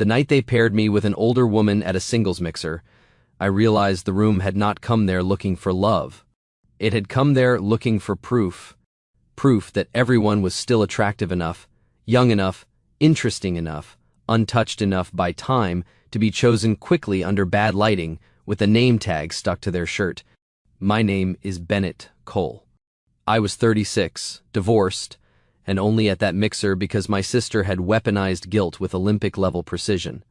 The night they paired me with an older woman at a singles mixer, I realized the room had not come there looking for love. It had come there looking for proof. Proof that everyone was still attractive enough, young enough, interesting enough, untouched enough by time to be chosen quickly under bad lighting with a name tag stuck to their shirt. My name is Bennett Cole. I was 36, divorced, and only at that mixer because my sister had weaponized guilt with Olympic-level precision.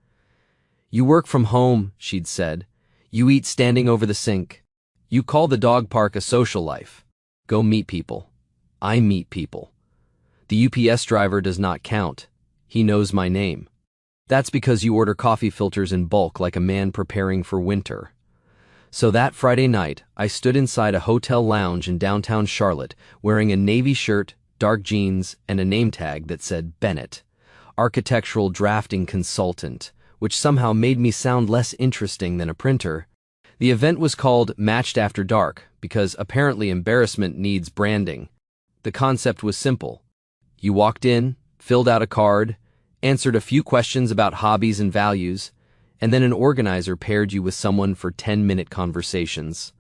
You work from home, she'd said. You eat standing over the sink. You call the dog park a social life. Go meet people. I meet people. The UPS driver does not count. He knows my name. That's because you order coffee filters in bulk like a man preparing for winter. So that Friday night, I stood inside a hotel lounge in downtown Charlotte wearing a navy shirt, dark jeans, and a name tag that said Bennett, architectural drafting consultant, which somehow made me sound less interesting than a printer. The event was called Matched After Dark because apparently embarrassment needs branding. The concept was simple. You walked in, filled out a card, answered a few questions about hobbies and values, and then an organizer paired you with someone for 10-minute conversations.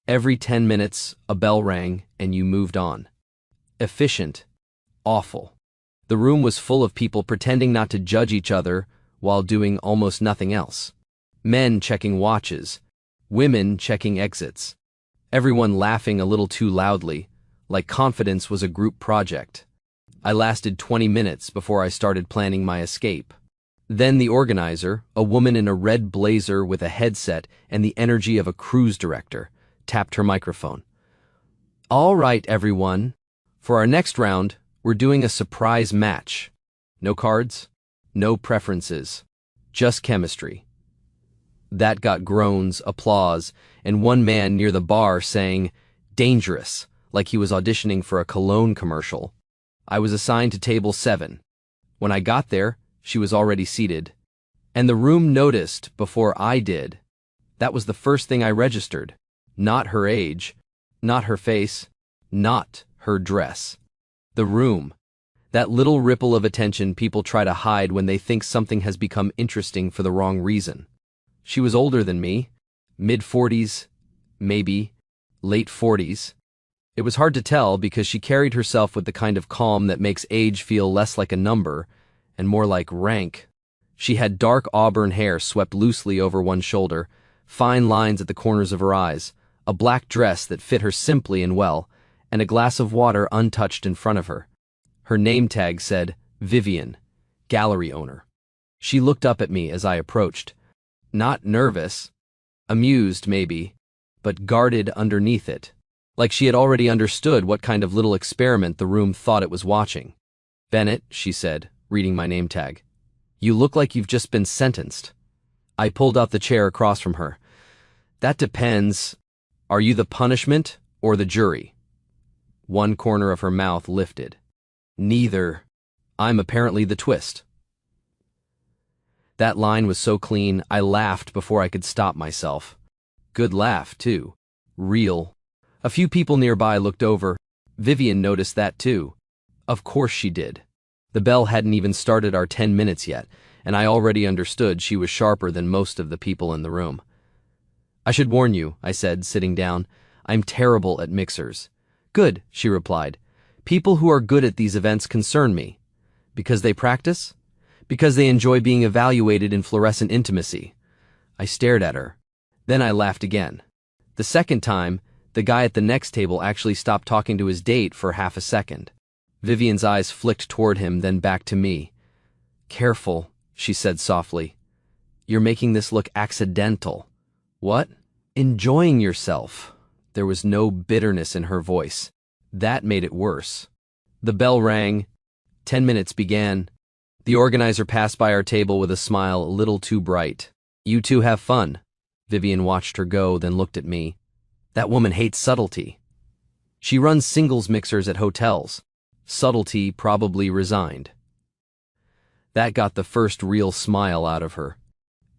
Every 10 minutes, a bell rang, and you moved on. Efficient. Awful. The room was full of people pretending not to judge each other while doing almost nothing else. Men checking watches. Women checking exits. Everyone laughing a little too loudly, like confidence was a group project. I lasted 20 minutes before I started planning my escape. Then the organizer, a woman in a red blazer with a headset and the energy of a cruise director, tapped her microphone. All right, everyone. For our next round, we're doing a surprise match. No cards, no preferences, just chemistry. That got groans, applause, and one man near the bar saying, "Dangerous," like he was auditioning for a cologne commercial. I was assigned to table 7. When I got there, she was already seated. And the room noticed before I did. That was the first thing I registered. Not her age, not her face, not her dress. The room. That little ripple of attention people try to hide when they think something has become interesting for the wrong reason. She was older than me, mid-40s, maybe, late 40s. It was hard to tell because she carried herself with the kind of calm that makes age feel less like a number and more like rank. She had dark auburn hair swept loosely over one shoulder, fine lines at the corners of her eyes, a black dress that fit her simply and well, and a glass of water untouched in front of her. Her name tag said, Vivian, gallery owner. She looked up at me as I approached. Not nervous, amused maybe, but guarded underneath it, like she had already understood what kind of little experiment the room thought it was watching. Bennett, she said, reading my name tag. You look like you've just been sentenced. I pulled out the chair across from her. That depends. Are you the punishment or the jury? One corner of her mouth lifted. Neither. I'm apparently the twist. That line was so clean, I laughed before I could stop myself. Good laugh, too. Real. A few people nearby looked over. Vivian noticed that, too. Of course she did. The bell hadn't even started our 10 minutes yet, and I already understood she was sharper than most of the people in the room. I should warn you, I said, sitting down. I'm terrible at mixers. Good, she replied. People who are good at these events concern me. Because they practice? Because they enjoy being evaluated in fluorescent intimacy. I stared at her. Then I laughed again. The second time, the guy at the next table actually stopped talking to his date for half a second. Vivian's eyes flicked toward him, then back to me. Careful, she said softly. You're making this look accidental. What? Enjoying yourself. There was no bitterness in her voice. That made it worse. The bell rang. 10 minutes began. The organizer passed by our table with a smile a little too bright. You two have fun. Vivian watched her go, then looked at me. That woman hates subtlety. She runs singles mixers at hotels. Subtlety probably resigned. That got the first real smile out of her.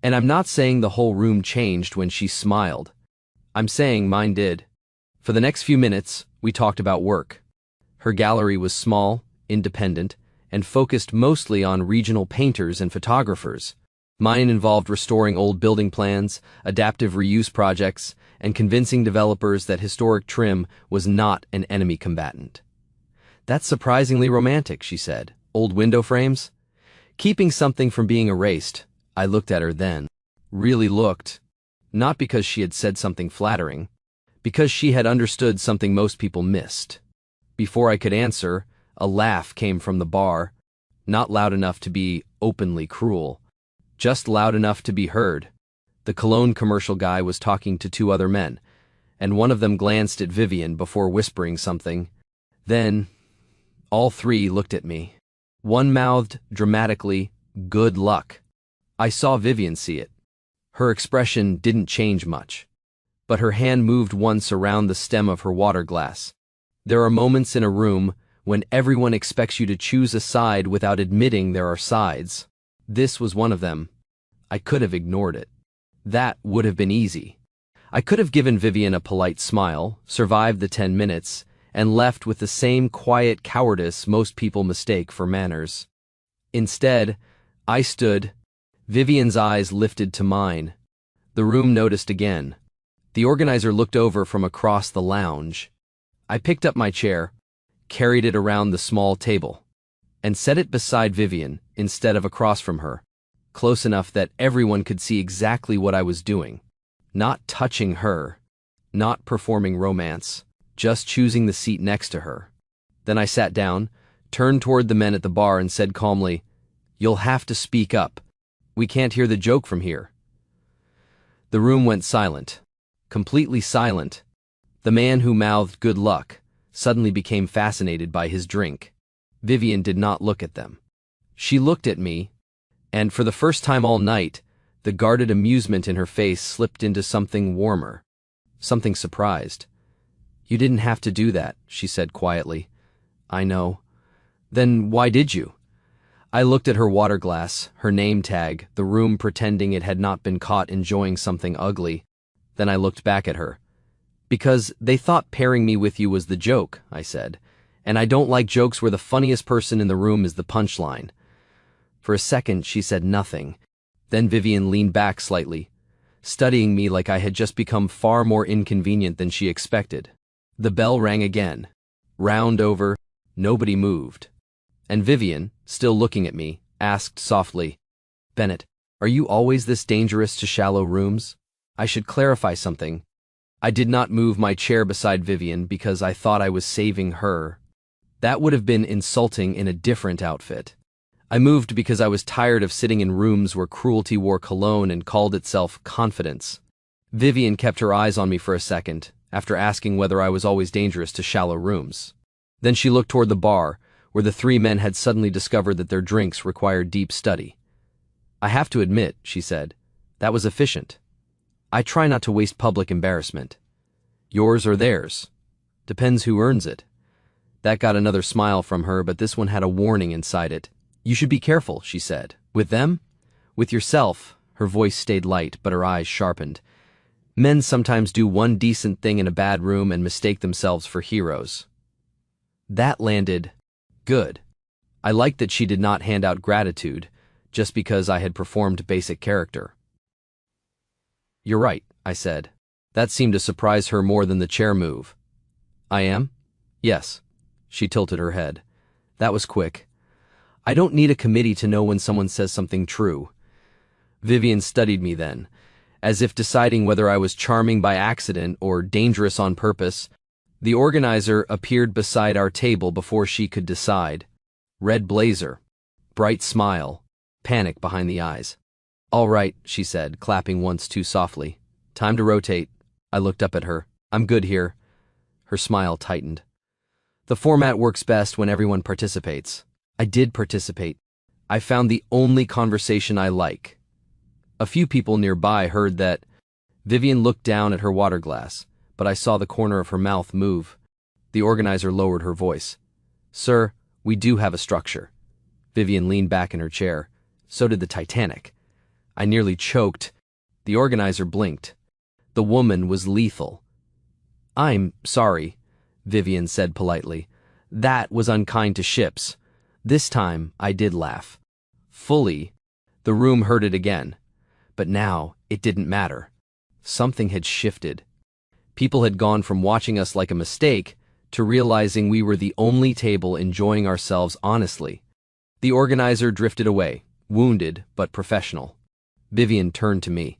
And I'm not saying the whole room changed when she smiled. I'm saying mine did. For the next few minutes, we talked about work. Her gallery was small, independent, and focused mostly on regional painters and photographers. Mine involved restoring old building plans, adaptive reuse projects, and convincing developers that historic trim was not an enemy combatant. That's surprisingly romantic, she said. Old window frames? Keeping something from being erased. I looked at her then. Really looked. Not because she had said something flattering, because she had understood something most people missed. Before I could answer, a laugh came from the bar, not loud enough to be openly cruel, just loud enough to be heard. The cologne commercial guy was talking to two other men, and one of them glanced at Vivian before whispering something. Then, all three looked at me. One mouthed dramatically, "Good luck." I saw Vivian see it. Her expression didn't change much, but her hand moved once around the stem of her water glass. There are moments in a room when everyone expects you to choose a side without admitting there are sides. This was one of them. I could have ignored it. That would have been easy. I could have given Vivian a polite smile, survived the 10 minutes, and left with the same quiet cowardice most people mistake for manners. Instead, I stood. Vivian's eyes lifted to mine. The room noticed again. The organizer looked over from across the lounge. I picked up my chair, carried it around the small table, and set it beside Vivian instead of across from her, close enough that everyone could see exactly what I was doing. Not touching her, not performing romance, just choosing the seat next to her. Then I sat down, turned toward the men at the bar and said calmly, "You'll have to speak up. We can't hear the joke from here." The room went silent, completely silent. The man who mouthed "good luck" suddenly became fascinated by his drink. Vivian did not look at them. She looked at me, and for the first time all night, the guarded amusement in her face slipped into something warmer, something surprised. "You didn't have to do that," she said quietly. "I know." "Then why did you?" I looked at her water glass, her name tag, the room pretending it had not been caught enjoying something ugly. Then I looked back at her. "Because they thought pairing me with you was the joke," I said. "And I don't like jokes where the funniest person in the room is the punchline." For a second, she said nothing. Then Vivian leaned back slightly, studying me like I had just become far more inconvenient than she expected. The bell rang again. Round over, nobody moved. And Vivian, still looking at me, asked softly, "Bennett, are you always this dangerous to shallow rooms? I should clarify something." I did not move my chair beside Vivian because I thought I was saving her. That would have been insulting in a different outfit. I moved because I was tired of sitting in rooms where cruelty wore cologne and called itself confidence. Vivian kept her eyes on me for a second, after asking whether I was always dangerous to shallow rooms. Then she looked toward the bar, where the three men had suddenly discovered that their drinks required deep study. "I have to admit," she said, "that was efficient. I try not to waste public embarrassment. Yours or theirs. Depends who earns it." That got another smile from her, but this one had a warning inside it. "You should be careful," she said. "With them? With yourself." Her voice stayed light, but her eyes sharpened. "Men sometimes do one decent thing in a bad room and mistake themselves for heroes." That landed good. I liked that she did not hand out gratitude just because I had performed basic character. "You're right," I said. That seemed to surprise her more than the chair move. "I am?" "Yes." She tilted her head. That was quick. "I don't need a committee to know when someone says something true." Vivian studied me then, as if deciding whether I was charming by accident or dangerous on purpose. The organizer appeared beside our table before she could decide. Red blazer, bright smile, panic behind the eyes. "All right," she said, clapping once too softly. "Time to rotate." I looked up at her. "I'm good here." Her smile tightened. "The format works best when everyone participates." I did participate. I found the only conversation I like. A few people nearby heard that. Vivian looked down at her water glass, but I saw the corner of her mouth move. The organizer lowered her voice. "Sir, we do have a structure." Vivian leaned back in her chair. So did the Titanic. I nearly choked. The organizer blinked. The woman was lethal. "I'm sorry," Vivian said politely. "That was unkind to ships." This time, I did laugh. Fully. The room heard it again. But now, it didn't matter. Something had shifted. People had gone from watching us like a mistake to realizing we were the only table enjoying ourselves honestly. The organizer drifted away, wounded but professional. Vivian turned to me.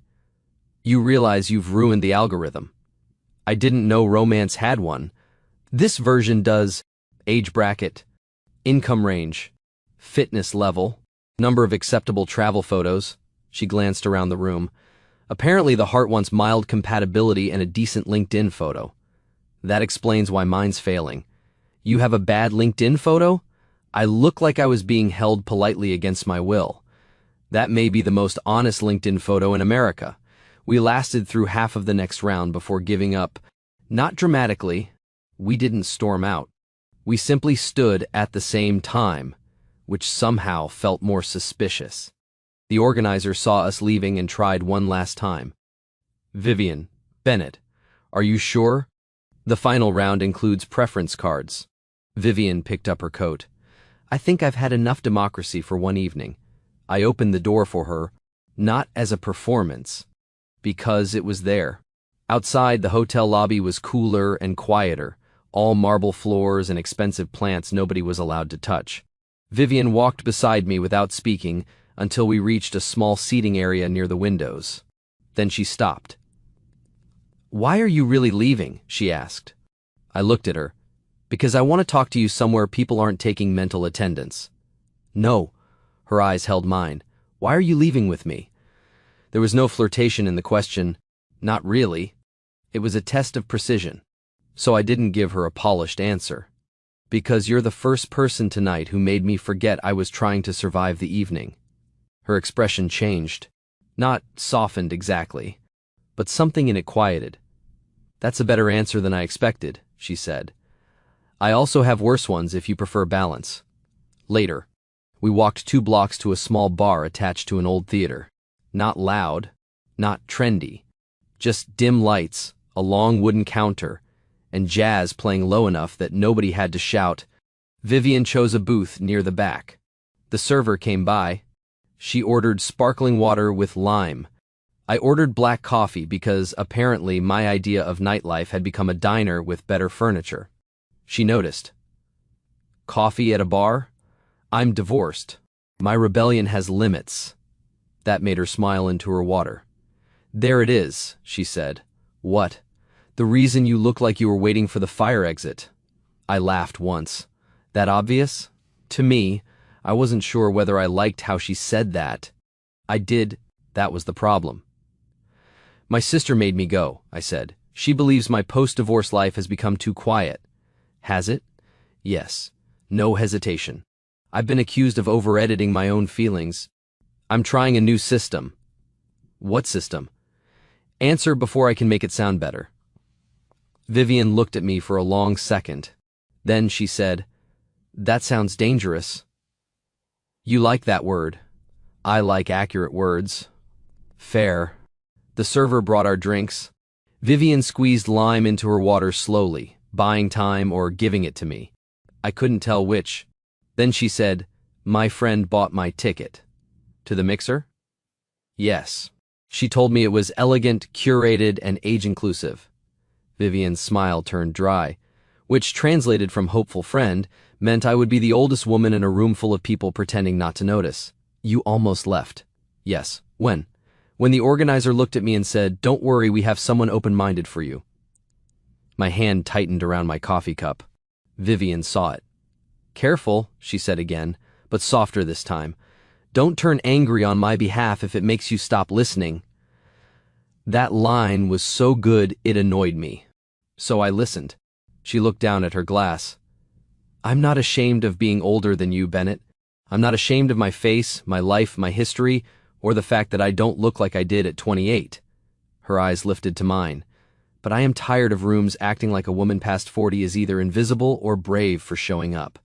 You realize you've ruined the algorithm. I didn't know romance had one. This version does age bracket, income range, fitness level, number of acceptable travel photos. She glanced around the room. Apparently the heart wants mild compatibility and a decent LinkedIn photo. That explains why mine's failing. You have a bad LinkedIn photo? I look like I was being held politely against my will. That may be the most honest LinkedIn photo in America. We lasted through half of the next round before giving up. Not dramatically. We didn't storm out. We simply stood at the same time, which somehow felt more suspicious. The organizer saw us leaving and tried one last time. Vivian, Bennett, are you sure? The final round includes preference cards. Vivian picked up her coat. I think I've had enough democracy for one evening. I opened the door for her, not as a performance, because it was there. Outside, the hotel lobby was cooler and quieter, all marble floors and expensive plants nobody was allowed to touch. Vivian walked beside me without speaking until we reached a small seating area near the windows. Then she stopped. Why are you really leaving? She asked. I looked at her. Because I want to talk to you somewhere people aren't taking mental attendance. No. Her eyes held mine. Why are you leaving with me? There was no flirtation in the question. Not really. It was a test of precision. So I didn't give her a polished answer. Because you're the first person tonight who made me forget I was trying to survive the evening. Her expression changed. Not softened exactly, but something in it quieted. That's a better answer than I expected, she said. I also have worse ones if you prefer balance. Later, we walked 2 blocks to a small bar attached to an old theater. Not loud, not trendy, just dim lights, a long wooden counter, and jazz playing low enough that nobody had to shout. Vivian chose a booth near the back. The server came by. She ordered sparkling water with lime. I ordered black coffee because apparently my idea of nightlife had become a diner with better furniture. She noticed. Coffee at a bar? I'm divorced. My rebellion has limits. That made her smile into her water. There it is, she said. What? The reason you look like you were waiting for the fire exit. I laughed once. That obvious? To me, I wasn't sure whether I liked how she said that. I did. That was the problem. My sister made me go, I said. She believes my post-divorce life has become too quiet. Has it? Yes. No hesitation. I've been accused of over-editing my own feelings. I'm trying a new system. What system? Answer before I can make it sound better. Vivian looked at me for a long second. Then she said, That sounds dangerous. You like that word. I like accurate words. Fair. The server brought our drinks. Vivian squeezed lime into her water slowly, buying time or giving it to me. I couldn't tell which. Then she said, My friend bought my ticket. To the mixer? Yes. She told me it was elegant, curated, and age-inclusive. Vivian's smile turned dry, which, translated from hopeful friend, meant I would be the oldest woman in a room full of people pretending not to notice. You almost left. Yes. When? When the organizer looked at me and said, Don't worry, we have someone open-minded for you. My hand tightened around my coffee cup. Vivian saw it. Careful, she said again, but softer this time. Don't turn angry on my behalf if it makes you stop listening. That line was so good it annoyed me. So I listened. She looked down at her glass. I'm not ashamed of being older than you, Bennett. I'm not ashamed of my face, my life, my history, or the fact that I don't look like I did at 28. Her eyes lifted to mine. But I am tired of rooms acting like a woman past 40 is either invisible or brave for showing up.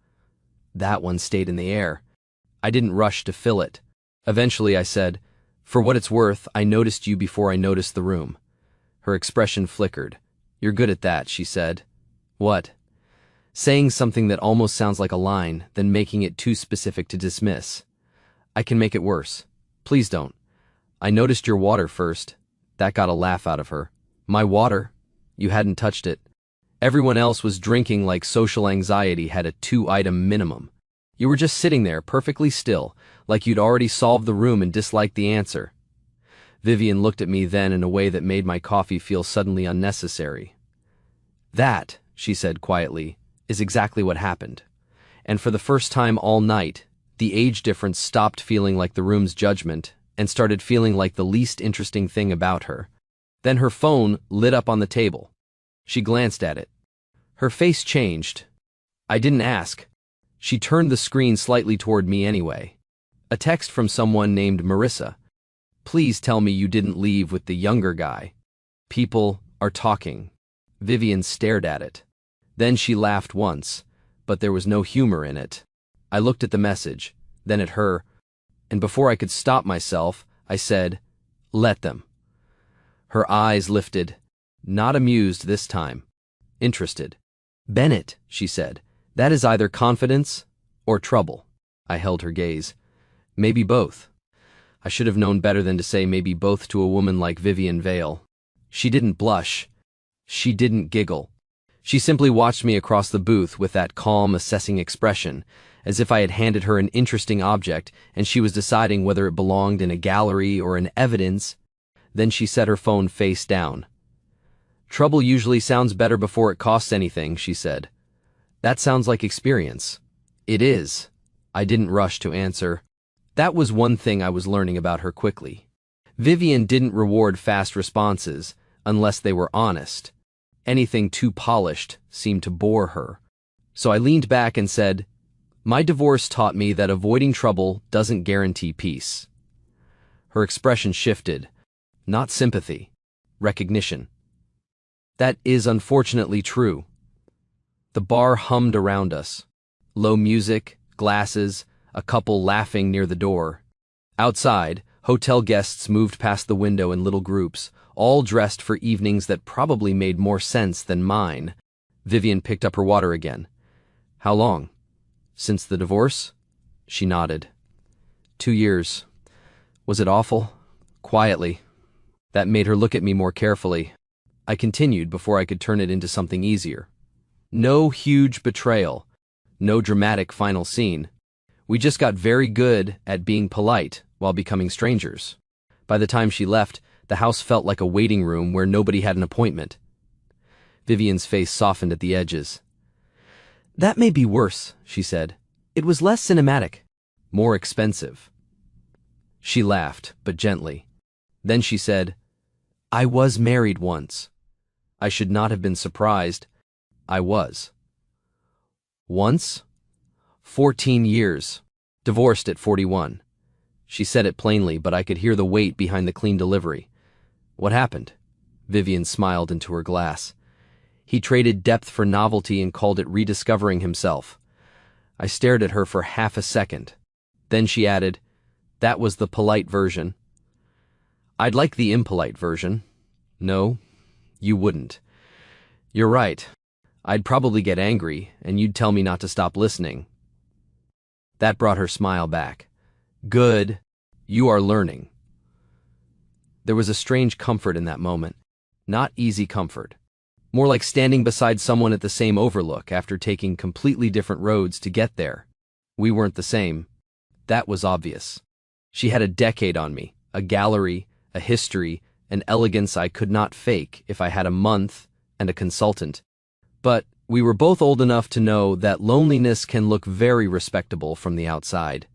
That one stayed in the air. I didn't rush to fill it. Eventually I said, For what it's worth, I noticed you before I noticed the room. Her expression flickered. You're good at that, she said. What? Saying something that almost sounds like a line, then making it too specific to dismiss. I can make it worse. Please don't. I noticed your water first. That got a laugh out of her. My water? You hadn't touched it. Everyone else was drinking like social anxiety had a 2-item minimum. You were just sitting there, perfectly still, like you'd already solved the room and disliked the answer. Vivian looked at me then in a way that made my coffee feel suddenly unnecessary. That, she said quietly, is exactly what happened. And for the first time all night, the age difference stopped feeling like the room's judgment and started feeling like the least interesting thing about her. Then her phone lit up on the table. She glanced at it. Her face changed. I didn't ask. She turned the screen slightly toward me anyway. A text from someone named Marissa. Please tell me you didn't leave with the younger guy. People are talking. Vivian stared at it. Then she laughed once, but there was no humor in it. I looked at the message, then at her, and before I could stop myself, I said, "Let them." Her eyes lifted, not amused this time, interested. "Bennett," she said, "that is either confidence or trouble." I held her gaze. Maybe both. I should have known better than to say maybe both to a woman like Vivian Vale. She didn't blush. She didn't giggle. She simply watched me across the booth with that calm, assessing expression, as if I had handed her an interesting object and she was deciding whether it belonged in a gallery or in evidence. Then she set her phone face down. "Trouble usually sounds better before it costs anything," she said. "That sounds like experience." "It is." I didn't rush to answer. That was one thing I was learning about her quickly. Vivian didn't reward fast responses unless they were honest. Anything too polished seemed to bore her. So I leaned back and said, "My divorce taught me that avoiding trouble doesn't guarantee peace." Her expression shifted. Not sympathy. Recognition. "That is unfortunately true." The bar hummed around us. Low music, glasses, a couple laughing near the door. Outside, hotel guests moved past the window in little groups, all dressed for evenings that probably made more sense than mine. Vivian picked up her water again. "How long? Since the divorce?" She nodded. 2 years. Was it awful? Quietly. That made her look at me more carefully. I continued before I could turn it into something easier. No huge betrayal. No dramatic final scene. We just got very good at being polite while becoming strangers. By the time she left, the house felt like a waiting room where nobody had an appointment. Vivian's face softened at the edges. "That may be worse," she said. "It was less cinematic. More expensive." She laughed, but gently. Then she said, "I was married once." I should not have been surprised. I was. Once? 14 years. Divorced at 41. She said it plainly, but I could hear the weight behind the clean delivery. "What happened?" Vivian smiled into her glass. "He traded depth for novelty and called it rediscovering himself." I stared at her for half a second. Then she added, "That was the polite version." "I'd like the impolite version." "No, you wouldn't." "You're right. I'd probably get angry, and you'd tell me not to stop listening." That brought her smile back. "Good. You are learning." There was a strange comfort in that moment. Not easy comfort. More like standing beside someone at the same overlook after taking completely different roads to get there. We weren't the same. That was obvious. She had a decade on me, a gallery, a history, an elegance I could not fake if I had a month and a consultant. But we were both old enough to know that loneliness can look very respectable from the outside.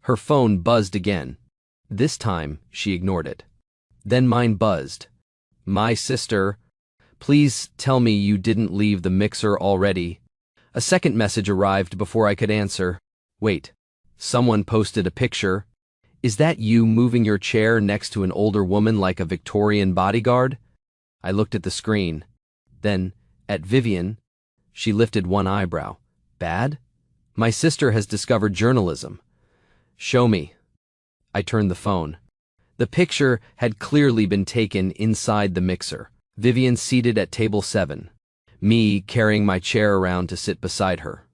Her phone buzzed again. This time, she ignored it. Then mine buzzed. "My sister, please tell me you didn't leave the mixer already." A second message arrived before I could answer. "Wait, someone posted a picture. Is that you moving your chair next to an older woman like a Victorian bodyguard?" I looked at the screen. Then, at Vivian, she lifted one eyebrow. "Bad? My sister has discovered journalism." "Show me." I turned the phone. The picture had clearly been taken inside the mixer. Vivian seated at table 7. Me carrying my chair around to sit beside her.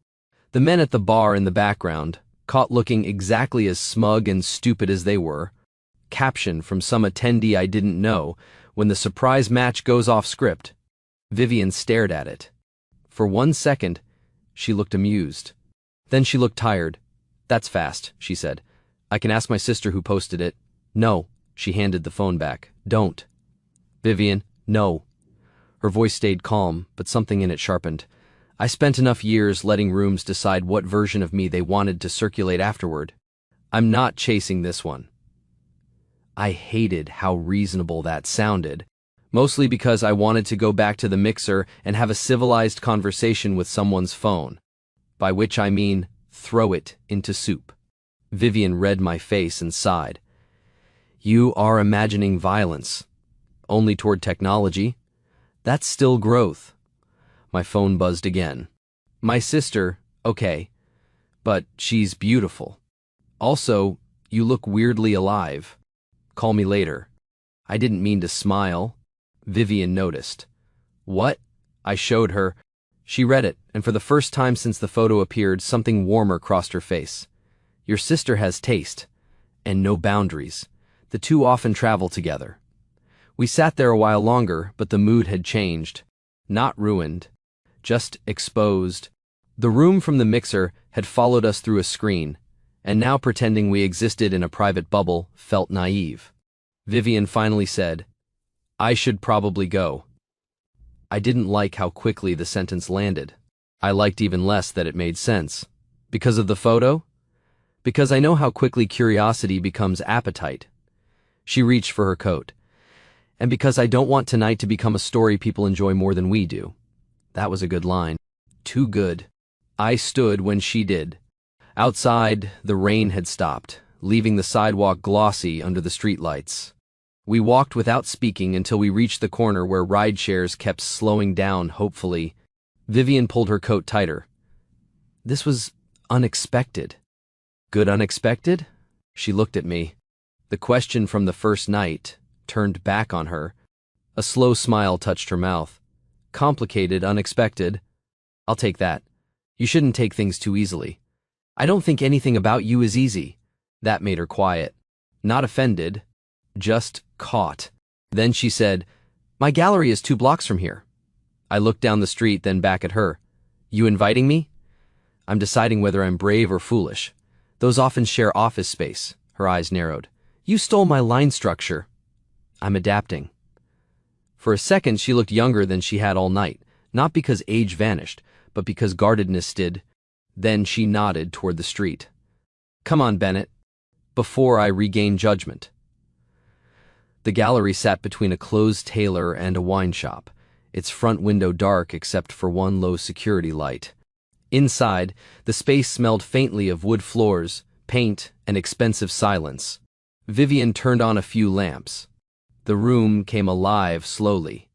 The men at the bar in the background, caught looking exactly as smug and stupid as they were, caption from some attendee I didn't know, when the surprise match goes off script. Vivian stared at it. For 1 second, she looked amused. Then she looked tired. "That's fast," she said. "I can ask my sister who posted it." "No," she handed the phone back. "Don't." "Vivian, no." Her voice stayed calm, but something in it sharpened. "I spent enough years letting rooms decide what version of me they wanted to circulate afterward. I'm not chasing this one." I hated how reasonable that sounded, mostly because I wanted to go back to the mixer and have a civilized conversation with someone's phone, by which I mean throw it into soup. Vivian read my face and sighed. "You are imagining violence. Only toward technology. That's still growth." My phone buzzed again. "My sister, okay, but she's beautiful. Also, you look weirdly alive. Call me later." I didn't mean to smile. Vivian noticed. "What?" I showed her. She read it, and for the first time since the photo appeared, something warmer crossed her face. "Your sister has taste, and no boundaries. The two often travel together." We sat there a while longer, but the mood had changed. Not ruined, just exposed. The room from the mixer had followed us through a screen, and now pretending we existed in a private bubble felt naive. Vivian finally said, "I should probably go." I didn't like how quickly the sentence landed. I liked even less that it made sense. Because of the photo? Because I know how quickly curiosity becomes appetite. She reached for her coat. And because I don't want tonight to become a story people enjoy more than we do. That was a good line. Too good. I stood when she did. Outside, the rain had stopped, leaving the sidewalk glossy under the streetlights. We walked without speaking until we reached the corner where ride shares kept slowing down hopefully. Vivian pulled her coat tighter. This was unexpected. Good unexpected? She looked at me. The question from the first night turned back on her. A slow smile touched her mouth. Complicated, unexpected. I'll take that. You shouldn't take things too easily. I don't think anything about you is easy. That made her quiet. Not offended. Just caught. Then she said, "My gallery is 2 blocks from here." I looked down the street, then back at her. "You inviting me?" I'm deciding whether I'm brave or foolish. Those often share office space. Her eyes narrowed. "You stole my line structure." I'm adapting. For a second, she looked younger than she had all night, not because age vanished, but because guardedness did. Then she nodded toward the street. "Come on, Bennett." Before I regained judgment. The gallery sat between a closed tailor and a wine shop, its front window dark except for one low security light. Inside, the space smelled faintly of wood floors, paint, and expensive silence. Vivian turned on a few lamps. The room came alive slowly.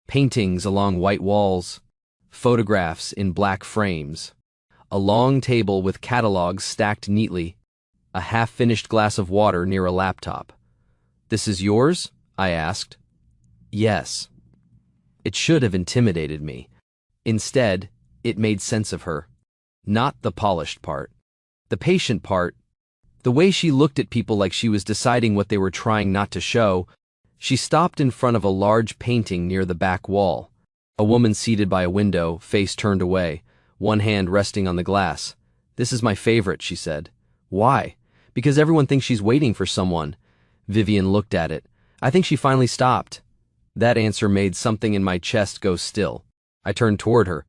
Paintings along white walls, photographs in black frames, a long table with catalogs stacked neatly, a half-finished glass of water near a laptop. "This is yours?" I asked. "Yes." It should have intimidated me. Instead, it made sense of her. Not the polished part. The patient part. The way she looked at people like she was deciding what they were trying not to show. She stopped in front of a large painting near the back wall. A woman seated by a window, face turned away, one hand resting on the glass. "This is my favorite," she said. "Why?" "Because everyone thinks she's waiting for someone." Vivian looked at it. I think she finally stopped. That answer made something in my chest go still. I turned toward her.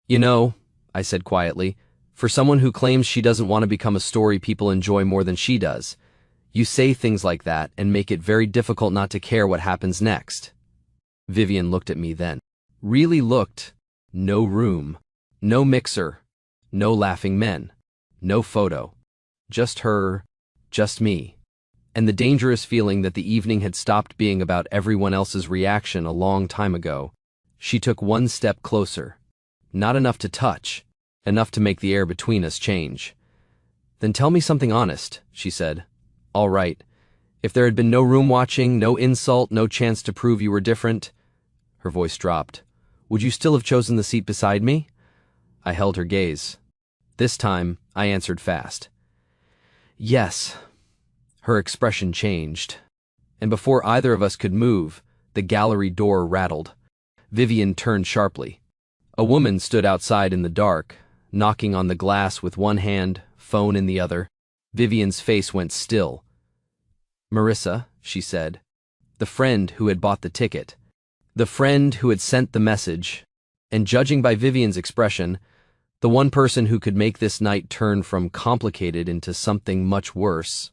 "You know," I said quietly, "for someone who claims she doesn't want to become a story people enjoy more than she does, you say things like that and make it very difficult not to care what happens next." Vivian looked at me then. Really looked. No room. No mixer. No laughing men. No photo. Just her. Just me. And the dangerous feeling that the evening had stopped being about everyone else's reaction a long time ago. She took one step closer. Not enough to touch. Enough to make the air between us change. "Then tell me something honest," she said. "All right. If there had been no room watching, no insult, no chance to prove you were different," her voice dropped, "would you still have chosen the seat beside me?" I held her gaze. This time, I answered fast. "Yes." Her expression changed. and before either of us could move, the gallery door rattled. Vivian turned sharply. A woman stood outside in the dark, knocking on the glass with one hand, phone in the other. Vivian's face went still. "Marissa," she said. The friend who had bought the ticket. The friend who had sent the message. And judging by Vivian's expression, the one person who could make this night turn from complicated into something much worse.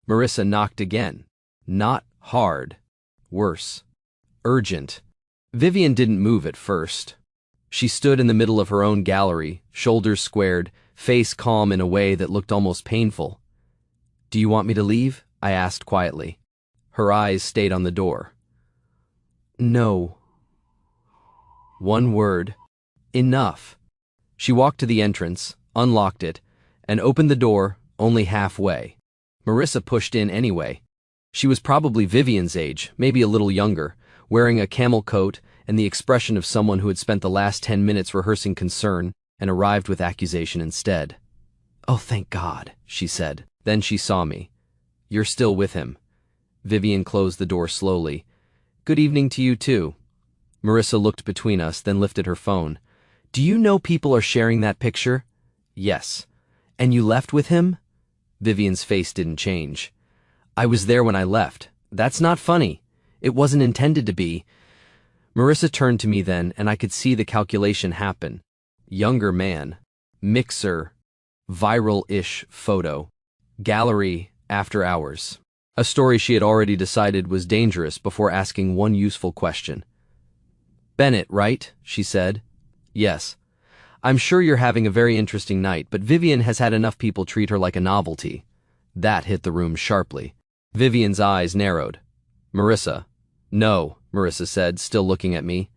Marissa knocked again. Not hard. Worse. Urgent. Vivian didn't move at first. She stood in the middle of her own gallery, shoulders squared, face calm in a way that looked almost painful. "Do you want me to leave?" I asked quietly. Her eyes stayed on the door. "No." One word. Enough. She walked to the entrance, unlocked it, and opened the door only halfway. Marissa pushed in anyway. She was probably Vivian's age, maybe a little younger, wearing a camel coat and the expression of someone who had spent the last 10 minutes rehearsing concern and arrived with accusation instead. "Oh, thank God," she said. Then she saw me. "You're still with him." Vivian closed the door slowly. "Good evening to you, too." Marissa looked between us, then lifted her phone. "Do you know people are sharing that picture?" "Yes." "And you left with him?" Vivian's face didn't change. "I was there when I left. That's not funny. It wasn't intended to be." Marissa turned to me then, and I could see the calculation happen. Younger man. Mixer. Viral-ish photo. Gallery after hours. A story she had already decided was dangerous before asking one useful question. "Bennett, right?" she said. "Yes. I'm sure you're having a very interesting night, but Vivian has had enough people treat her like a novelty." That hit the room sharply. Vivian's eyes narrowed. "Marissa." "No," Marissa said, still looking at me.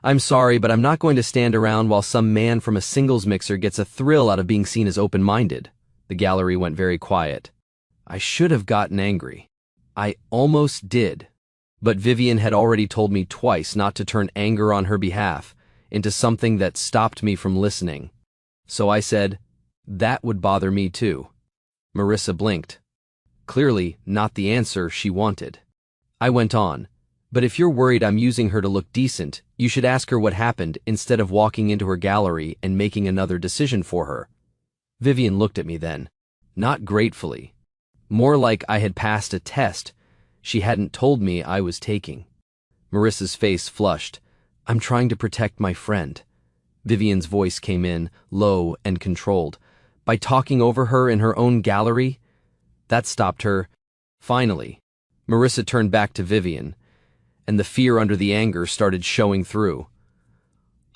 "I'm sorry, but I'm not going to stand around while some man from a singles mixer gets a thrill out of being seen as open-minded." The gallery went very quiet. I should have gotten angry. I almost did. But Vivian had already told me twice not to turn anger on her behalf into something that stopped me from listening. So I said, "That would bother me too." Marissa blinked. Clearly not the answer she wanted. I went on, "But if you're worried I'm using her to look decent, you should ask her what happened instead of walking into her gallery and making another decision for her." Vivian looked at me then, not gratefully. More like I had passed a test she hadn't told me I was taking. Marissa's face flushed. "I'm trying to protect my friend." Vivian's voice came in, low and controlled. "By talking over her in her own gallery?" That stopped her. Finally, Marissa turned back to Vivian, and the fear under the anger started showing through.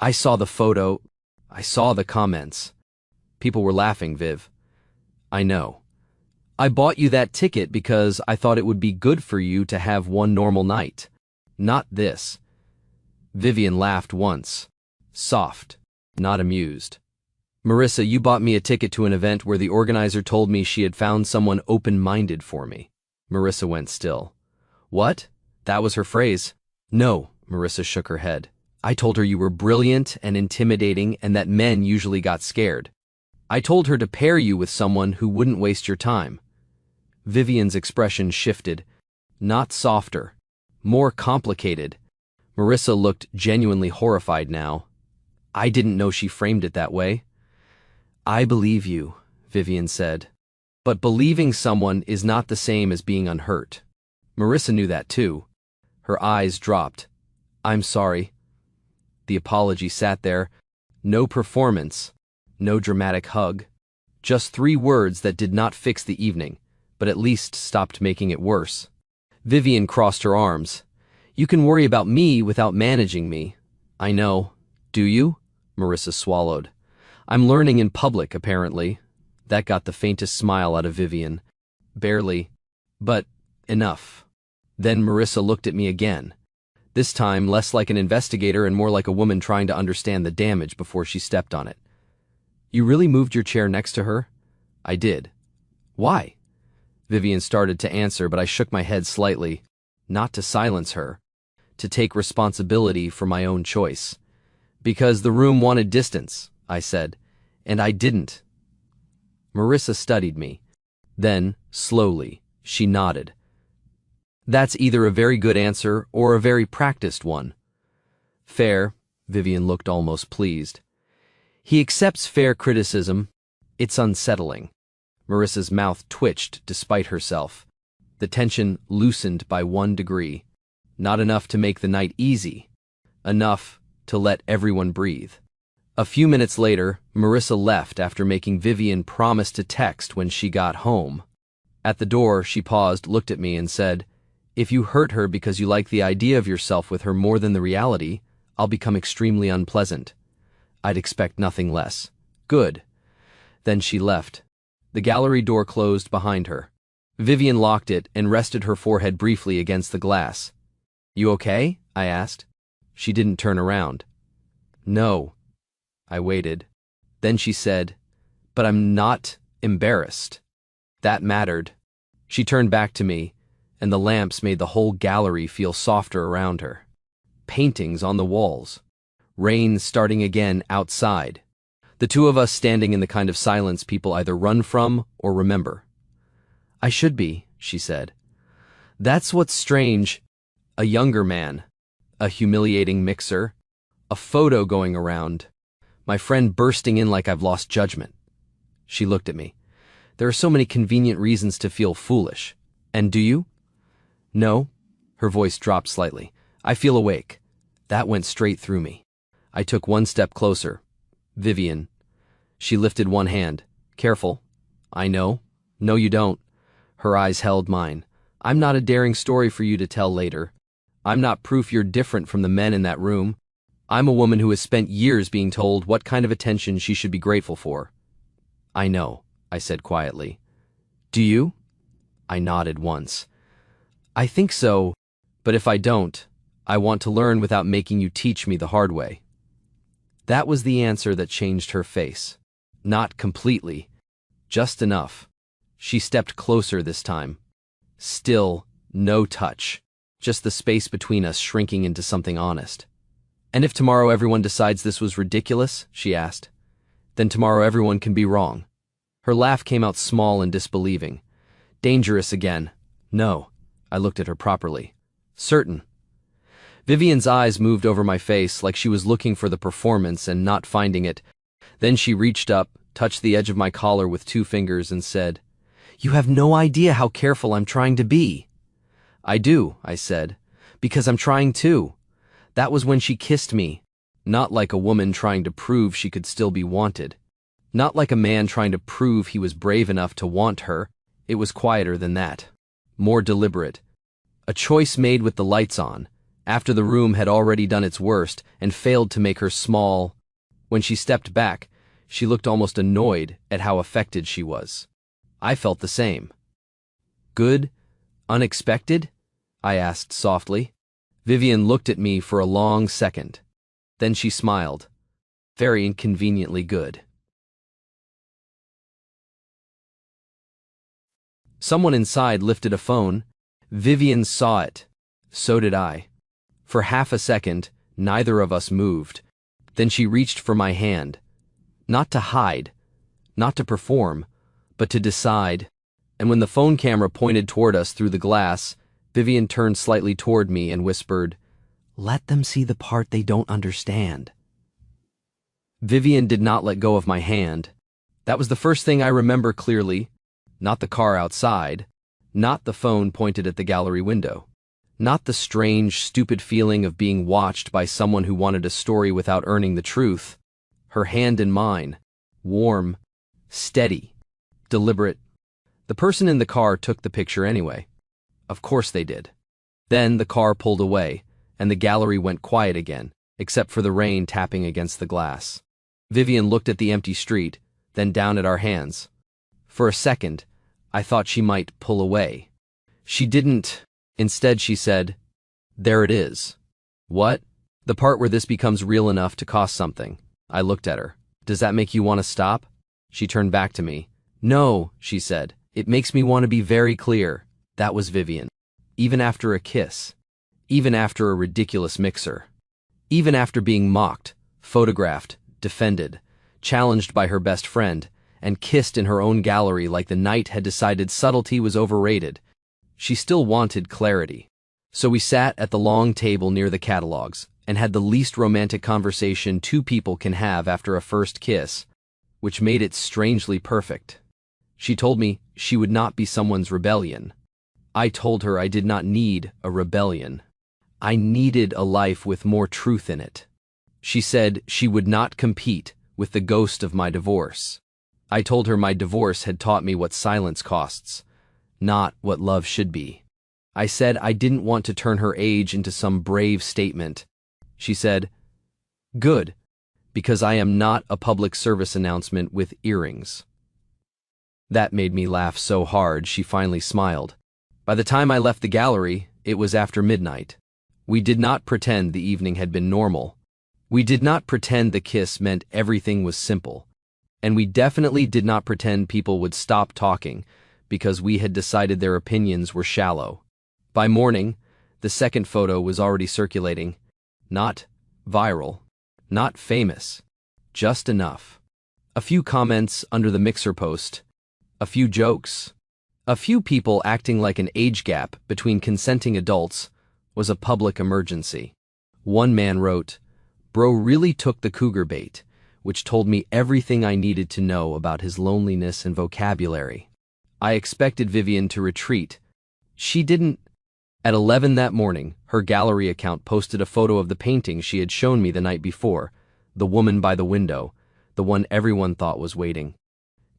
"I saw the photo. I saw the comments. People were laughing, Viv." "I know. I bought you that ticket because I thought it would be good for you to have one normal night. Not this." Vivian laughed once. Soft, not amused. "Marissa, you bought me a ticket to an event where the organizer told me she had found someone open-minded for me." Marissa went still. "What? That was her phrase?" "No," Marissa shook her head. "I told her you were brilliant and intimidating and that men usually got scared. I told her to pair you with someone who wouldn't waste your time." Vivian's expression shifted. Not softer. More complicated. Marissa looked genuinely horrified now. I didn't know she framed it that way. "I believe you," Vivian said. "But believing someone is not the same as being unhurt." Marissa knew that too. Her eyes dropped. "I'm sorry." The apology sat there. No performance. No dramatic hug. Just 3 words that did not fix the evening, but at least stopped making it worse. Vivian crossed her arms. "You can worry about me without managing me." "I know. Do you?" Marissa swallowed. "I'm learning in public, apparently." That got the faintest smile out of Vivian. "Barely. But enough." Then Marissa looked at me again. This time less like an investigator and more like a woman trying to understand the damage before she stepped on it. "You really moved your chair next to her?" "I did." "Why?" Vivian started to answer, but I shook my head slightly. Not to silence her. To take responsibility for my own choice. "Because the room wanted distance," I said, "and I didn't." Marissa studied me. Then, slowly, she nodded. That's either a very good answer or a very practiced one. Fair. Vivian looked almost pleased. He accepts fair criticism. It's unsettling. Marissa's mouth twitched despite herself. The tension loosened by 1 degree. Not enough to make the night easy. Enough to let everyone breathe. A few minutes later, Marissa left after making Vivian promise to text when she got home. At the door, she paused, looked at me, and said, "If you hurt her because you like the idea of yourself with her more than the reality, I'll become extremely unpleasant." I'd expect nothing less. Good. Then she left. The gallery door closed behind her. Vivian locked it and rested her forehead briefly against the glass. "You okay?" I asked. She didn't turn around. "No." I waited. Then she said, "But I'm not embarrassed." That mattered. She turned back to me, and the lamps made the whole gallery feel softer around her. Paintings on the walls. Rain starting again outside. The two of us standing in the kind of silence people either run from or remember. "I should be," she said. "That's what's strange. A younger man. A humiliating mixer. A photo going around. My friend bursting in like I've lost judgment." She looked at me. "There are so many convenient reasons to feel foolish. And do you?" "No." Her voice dropped slightly. "I feel awake." That went straight through me. I took 1 step closer. "Vivian." She lifted one hand. "Careful." "I know." "No, you don't." Her eyes held mine. "I'm not a daring story for you to tell later. I'm not proof you're different from the men in that room. I'm a woman who has spent years being told what kind of attention she should be grateful for." "I know," I said quietly. "Do you?" I nodded once. "I think so, but if I don't, I want to learn without making you teach me the hard way." That was the answer that changed her face. Not completely. Just enough. She stepped closer this time. Still, no touch. Just the space between us shrinking into something honest. "And if tomorrow everyone decides this was ridiculous," she asked, "then tomorrow everyone can be wrong." Her laugh came out small and disbelieving. "Dangerous again." "No." I looked at her properly. "Certain." Vivian's eyes moved over my face like she was looking for the performance and not finding it. Then she reached up, touched the edge of my collar with 2 fingers, and said, "You have no idea how careful I'm trying to be." "I do," I said, "because I'm trying too." That was when she kissed me. Not like a woman trying to prove she could still be wanted. Not like a man trying to prove he was brave enough to want her. It was quieter than that. More deliberate. A choice made with the lights on, after the room had already done its worst and failed to make her small. When she stepped back, she looked almost annoyed at how affected she was. I felt the same. "Good? Unexpected?" I asked softly. Vivian looked at me for a long second. Then she smiled. "Very inconveniently good." Someone inside lifted a phone. Vivian saw it. So did I. For half a second, neither of us moved. Then she reached for my hand. Not to hide, not to perform, but to decide. And when the phone camera pointed toward us through the glass, Vivian turned slightly toward me and whispered, "Let them see the part they don't understand." Vivian did not let go of my hand. That was the first thing I remember clearly. Not the car outside. Not the phone pointed at the gallery window. Not the strange, stupid feeling of being watched by someone who wanted a story without earning the truth. Her hand in mine. Warm. Steady. Deliberate. The person in the car took the picture anyway. Of course they did. Then the car pulled away, and the gallery went quiet again, except for the rain tapping against the glass. Vivian looked at the empty street, then down at our hands. For a second, I thought she might pull away. She didn't. Instead, she said, "There it is." "What?" "The part where this becomes real enough to cost something." I looked at her. "Does that make you want to stop?" She turned back to me. "No," she said. "It makes me want to be very clear." That was Vivian. Even after a kiss. Even after a ridiculous mixer. Even after being mocked, photographed, defended, challenged by her best friend, and kissed in her own gallery like the night had decided subtlety was overrated. She still wanted clarity. So we sat at the long table near the catalogs and had the least romantic conversation two people can have after a first kiss, which made it strangely perfect. She told me she would not be someone's rebellion. I told her I did not need a rebellion. I needed a life with more truth in it. She said she would not compete with the ghost of my divorce. I told her my divorce had taught me what silence costs, not what love should be. I said I didn't want to turn her age into some brave statement. She said, "Good, because I am not a public service announcement with earrings." That made me laugh so hard she finally smiled. By the time I left the gallery, it was after midnight. We did not pretend the evening had been normal. We did not pretend the kiss meant everything was simple. And we definitely did not pretend people would stop talking because we had decided their opinions were shallow. By morning, the second photo was already circulating. Not viral, not famous, just enough. A few comments under the Mixer post, a few jokes, a few people acting like an age gap between consenting adults was a public emergency. One man wrote, "Bro really took the cougar bait," which told me everything I needed to know about his loneliness and vocabulary. I expected Vivian to retreat. She didn't. At 11 that morning, her gallery account posted a photo of the painting she had shown me the night before, the woman by the window, the one everyone thought was waiting.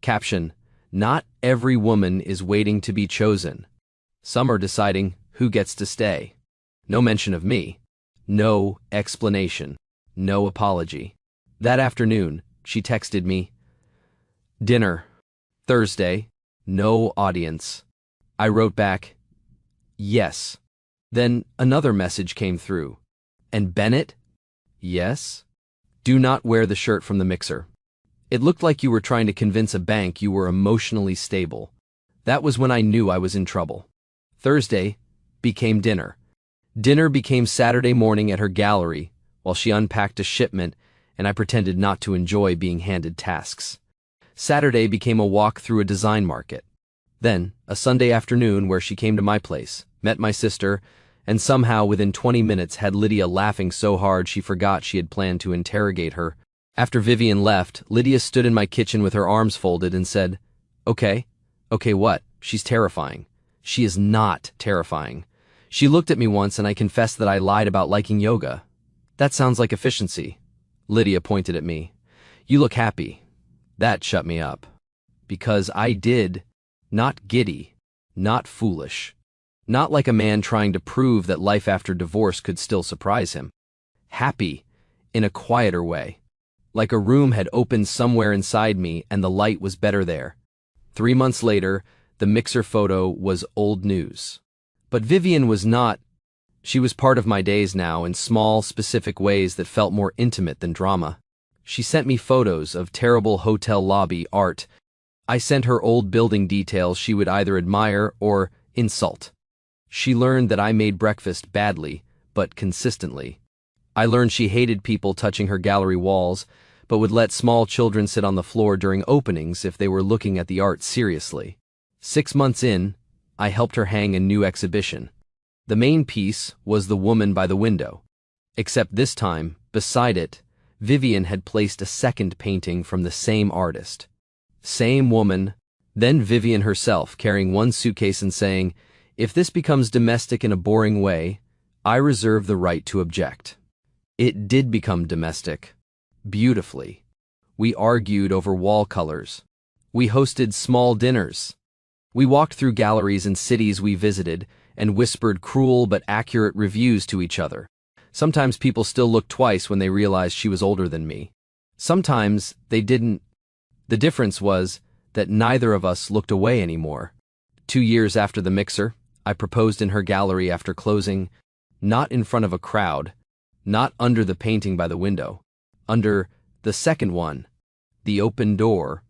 Caption, "Not every woman is waiting to be chosen. Some are deciding who gets to stay." No mention of me. No explanation. No apology. That afternoon, she texted me, "Dinner. Thursday. No audience." I wrote back, "Yes." Then another message came through. "And Bennett?" "Yes." "Do not wear the shirt from the Mixer. It looked like you were trying to convince a bank you were emotionally stable." That was when I knew I was in trouble. Thursday became dinner. Dinner became Saturday morning at her gallery while she unpacked a shipment and I pretended not to enjoy being handed tasks. Saturday became a walk through a design market. Then, a Sunday afternoon where she came to my place, met my sister, and somehow within 20 minutes had Lydia laughing so hard she forgot she had planned to interrogate her. After Vivian left, Lydia stood in my kitchen with her arms folded and said, "Okay. Okay, what? She's terrifying." She is not terrifying. She looked at me once and I confessed that I lied about liking yoga. "That sounds like efficiency." Lydia pointed at me. "You look happy." That shut me up. Because I did. Not giddy. Not foolish. Not like a man trying to prove that life after divorce could still surprise him. Happy, in a quieter way. Like a room had opened somewhere inside me and the light was better there. 3 months later, the Mixer photo was old news. But Vivian was not. She was part of my days now in small, specific ways that felt more intimate than drama. She sent me photos of terrible hotel lobby art. I sent her old building details she would either admire or insult. She learned that I made breakfast badly, but consistently. I learned she hated people touching her gallery walls, but would let small children sit on the floor during openings if they were looking at the art seriously. 6 months in, I helped her hang a new exhibition. The main piece was the woman by the window. Except this time, beside it, Vivian had placed a second painting from the same artist. Same woman, then Vivian herself carrying one suitcase and saying, "If this becomes domestic in a boring way, I reserve the right to object." It did become domestic. Beautifully. We argued over wall colors. We hosted small dinners. We walked through galleries in cities we visited and whispered cruel but accurate reviews to each other. Sometimes people still looked twice when they realized she was older than me. Sometimes they didn't. The difference was that neither of us looked away anymore. 2 years after the Mixer, I proposed in her gallery after closing, not in front of a crowd, not under the painting by the window, under the second one, the open door.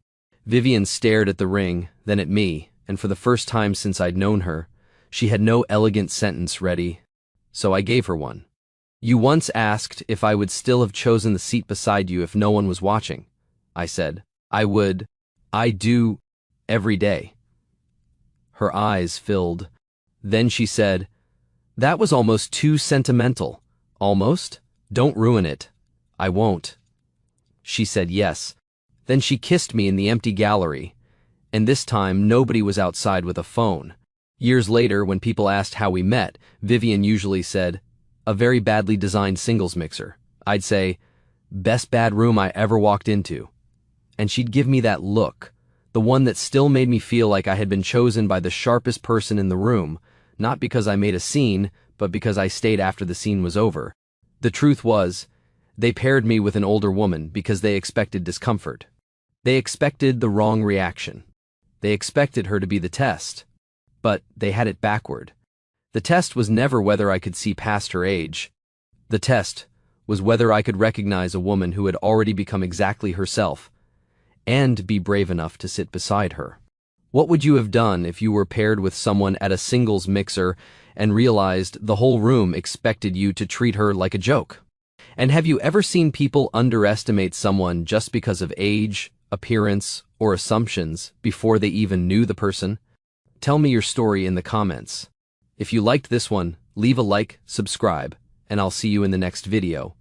Vivian stared at the ring, then at me, and for the first time since I'd known her, she had no elegant sentence ready, so I gave her one. "You once asked if I would still have chosen the seat beside you if no one was watching," I said. "I would. I do. Every day." Her eyes filled. Then she said, "That was almost too sentimental." "Almost? Don't ruin it." "I won't." She said yes. Then she kissed me in the empty gallery, and this time nobody was outside with a phone. Years later, when people asked how we met, Vivian usually said, "A very badly designed singles mixer." I'd say, "Best bad room I ever walked into." And she'd give me that look, the one that still made me feel like I had been chosen by the sharpest person in the room, not because I made a scene, but because I stayed after the scene was over. The truth was, they paired me with an older woman because they expected discomfort. They expected the wrong reaction. They expected her to be the test. But they had it backward. The test was never whether I could see past her age. The test was whether I could recognize a woman who had already become exactly herself and be brave enough to sit beside her. What would you have done if you were paired with someone at a singles mixer and realized the whole room expected you to treat her like a joke? And have you ever seen people underestimate someone just because of age, appearance, or assumptions before they even knew the person? Tell me your story in the comments. If you liked this one, leave a like, subscribe, and I'll see you in the next video.